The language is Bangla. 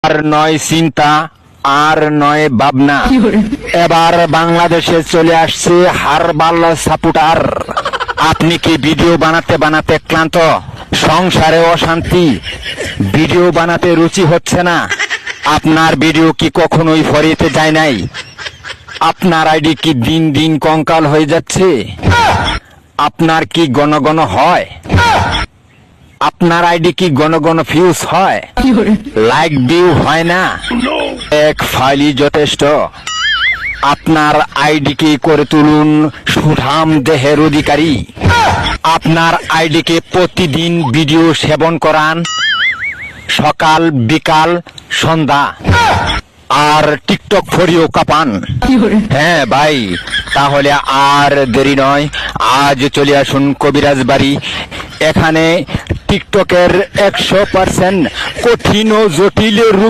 আর নয় চিন্তা, আর নয় ভাবনা। এবার বাংলাদেশে চলে আসছে হারবাল সাপোর্টার। আপনি কি ভিডিও বানাতে বানাতে ক্লান্ত? সংসারে অশান্তি, ভিডিও বানাতে রুচি হচ্ছে না? আপনার ভিডিও কি কখনোই ফরিতে যায় নাই? আপনার আইডি কি দিন দিন কঙ্কাল হয়ে যাচ্ছে? আপনার কি ঘন ঘন হয়? আপনার আইডি কি ঘন ঘন ফিউজ হয়? লাইক ভিউ হয় না? এক ফাইলই যথেষ্ট। আপনার আইডিকে করে তুলুন সুঠাম দেহের অধিকারী। আপনার আইডিকে প্রতিদিন ভিডিও সেবন করান, সকাল বিকাল সন্ধ্যা, আর টিকটক ফরিও কাপান। হ্যাঁ ভাই, তাহলে আর দেরি নয়, আজ চলে আসুন কবিরাজ বাড়ি। এখানে টিকটকের 100% কঠিন ও জটিল রোগ